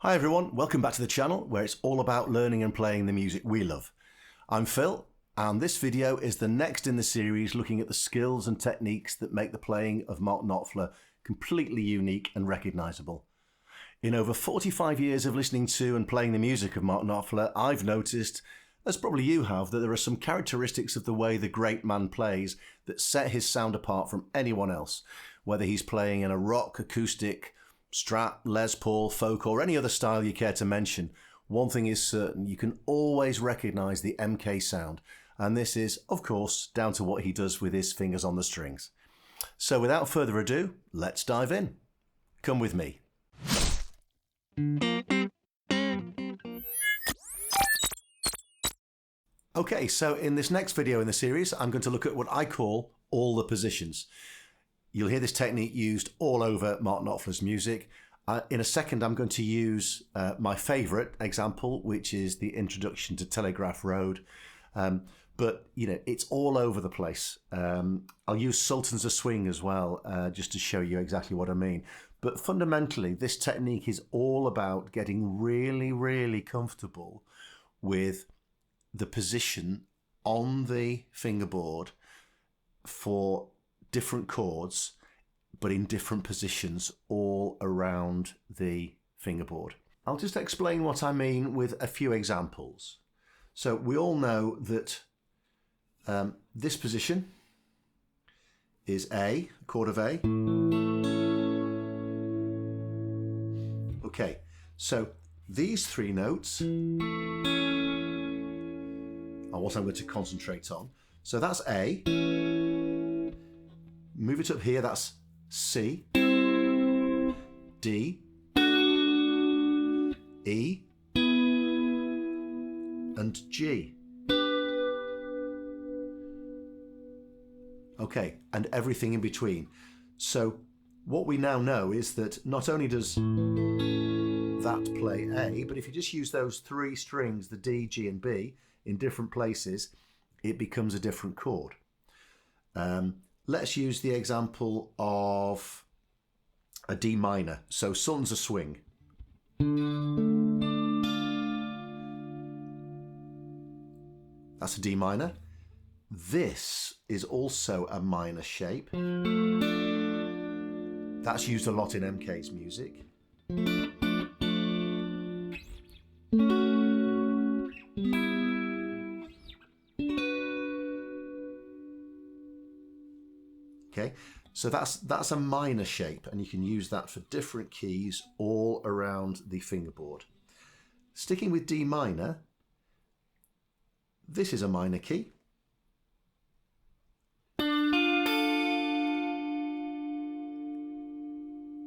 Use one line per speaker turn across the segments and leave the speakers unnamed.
Hi everyone, welcome back to the channel where it's all about learning and playing the music we love. I'm Phil, and this video is the next in the series looking at the skills and techniques that make the playing of Mark Knopfler completely unique and recognisable. In over 45 years of listening to and playing the music of Mark Knopfler, I've noticed, as probably you have, that there are some characteristics of the way the great man plays that set his sound apart from anyone else, whether he's playing in a rock, acoustic, Strat, Les Paul, folk or any other style you care to mention. One thing is certain, you can always recognise the MK sound, and this is, of course, down to what he does with his fingers on the strings. So without further ado, let's dive in. Come with me. Okay, so in this next video in the series, I'm going to look at what I call all the positions. You'll hear this technique used all over Mark Knopfler's music. In a second, I'm going to use my favourite example, which is the introduction to Telegraph Road. But, you know, it's all over the place. I'll use Sultans a Swing as well, just to show you exactly what I mean. But fundamentally, this technique is all about getting really, really comfortable with the position on the fingerboard for different chords, but in different positions all around the fingerboard. I'll just explain what I mean with a few examples. So we all know that this position is A, chord of A. Okay, so these three notes are what I'm going to concentrate on. So that's A. Move it up here, that's C, D, E, and G. Okay, and everything in between. So what we now know is that not only does that play A, but if you just use those three strings, the D, G, and B, in different places, it becomes a different chord. Let's use the example of a D minor. So Sultans a Swing. That's a D minor. This is also a minor shape. That's used a lot in MK's music. Okay, so that's a minor shape, and you can use that for different keys all around the fingerboard. Sticking with D minor, this is a minor key.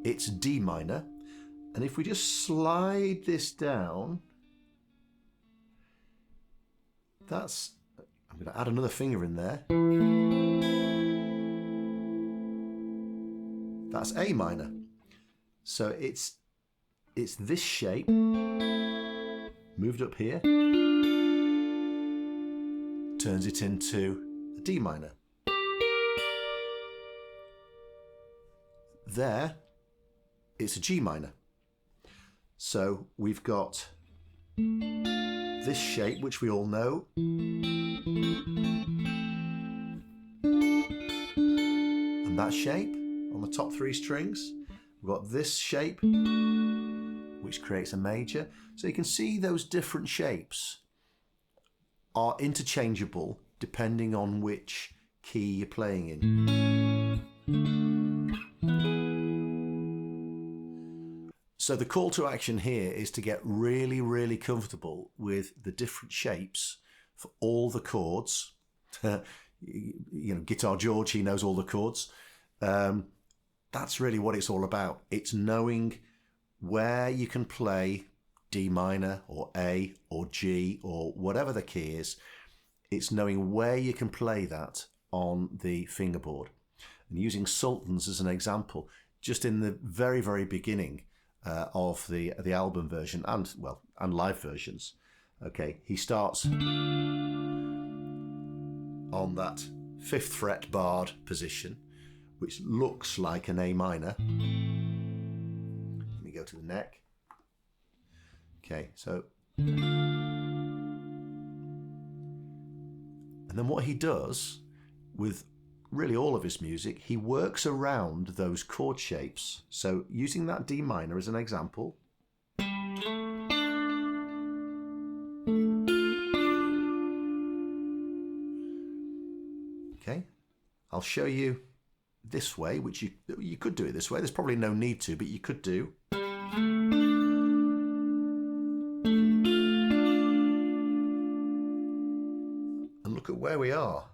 It's D minor, and if we just slide this down, I'm going to add another finger in there. That's A minor. So it's this shape moved up here, turns it into a D minor. There, it's a G minor. So we've got this shape, which we all know, and that shape on the top three strings. We've got this shape, which creates a major. So you can see those different shapes are interchangeable depending on which key you're playing in. So the call to action here is to get really, really comfortable with the different shapes for all the chords. You know, Guitar George, he knows all the chords. That's really what it's all about. It's knowing where you can play D minor or A or G or whatever the key is. It's knowing where you can play that on the fingerboard. And using Sultans as an example, just in the very, very beginning of the album version and live versions. Okay, he starts on that 5th fret barred position, which looks like an A minor. Let me go to the neck. Okay, so... And then what he does with really all of his music, he works around those chord shapes. So using that D minor as an example. Okay, I'll show you this way, which you could do it this way. There's probably no need to, but you could do. And look at where we are.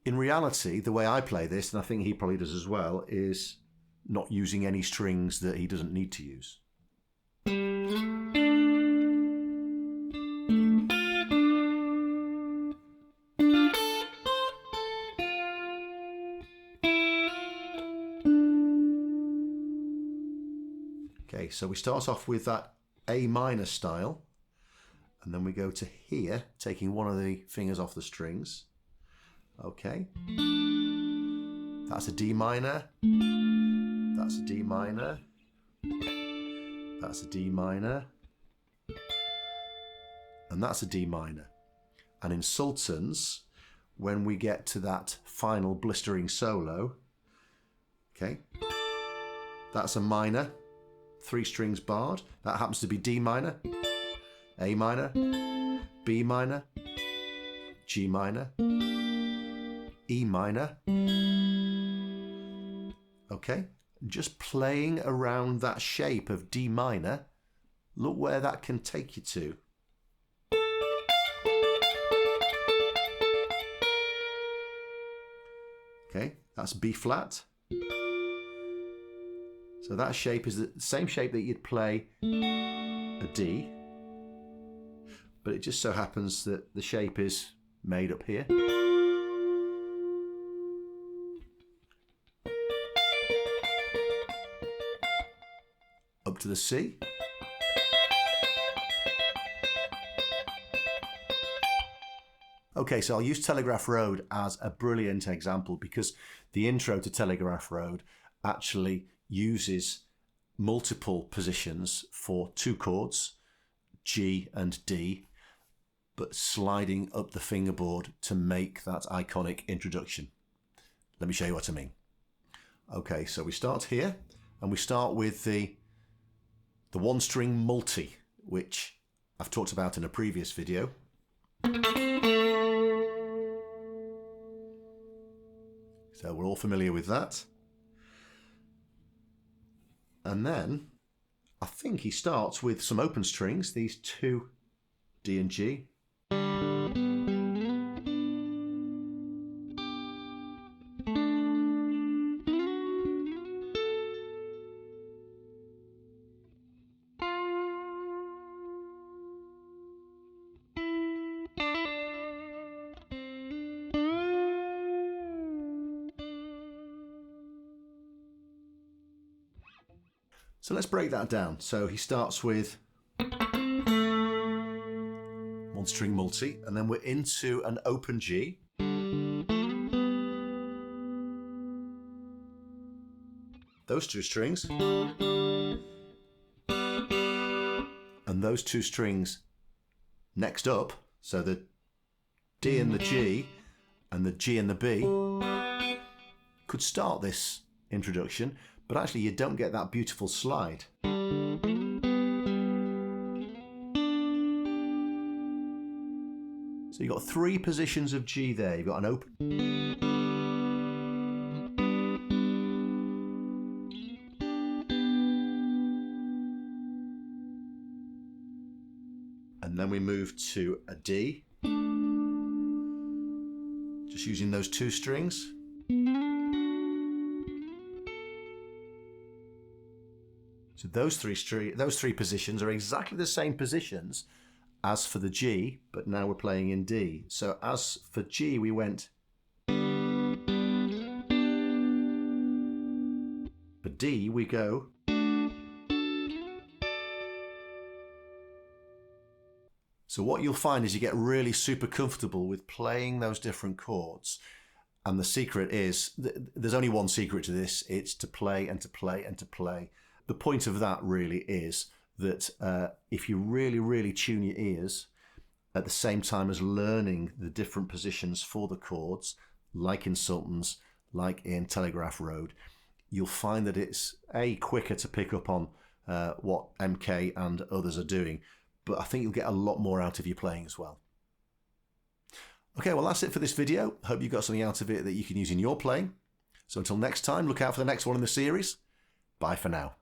In reality, the way I play this, and I think he probably does as well, is not using any strings that he doesn't need to use. Okay, so we start off with that A minor style, and then we go to here, taking one of the fingers off the strings. Okay, that's a D minor, that's a D minor, that's a D minor, and that's a D minor. And in Sultans, when we get to that final blistering solo, okay, that's a minor, 3 strings barred. That happens to be D minor, A minor, B minor, G minor, E minor. Okay, just playing around that shape of D minor, look where that can take you to. Okay, that's B flat. So that shape is the same shape that you'd play a D, but it just so happens that the shape is made up here. Up to the C. Okay, so I'll use Telegraph Road as a brilliant example because the intro to Telegraph Road actually uses multiple positions for 2 chords, G and D, but sliding up the fingerboard to make that iconic introduction. Let me show you what I mean. Okay, so we start here, and we start with the 1-string multi, which I've talked about in a previous video. So we're all familiar with that. And then I think he starts with some open strings, these 2 D and G. So let's break that down. So he starts with 1-string multi, and then we're into an open G. Those 2 strings. And those 2 strings next up, so the D and the G and the G and the B could start this introduction, but actually you don't get that beautiful slide. So you've got 3 positions of G there. You've got an open, and then we move to a D, just using those 2 strings. So those three positions are exactly the same positions as for the G, but now we're playing in D. So as for G, we went. For D, we go. So what you'll find is you get really super comfortable with playing those different chords. And the secret is, there's only one secret to this. It's to play and to play and to play. The point of that really is that if you really, really tune your ears at the same time as learning the different positions for the chords, like in Sultans, like in Telegraph Road, you'll find that it's quicker to pick up on what MK and others are doing, but I think you'll get a lot more out of your playing as well. Okay, well, that's it for this video. Hope you got something out of it that you can use in your playing. So until next time, look out for the next one in the series. Bye for now.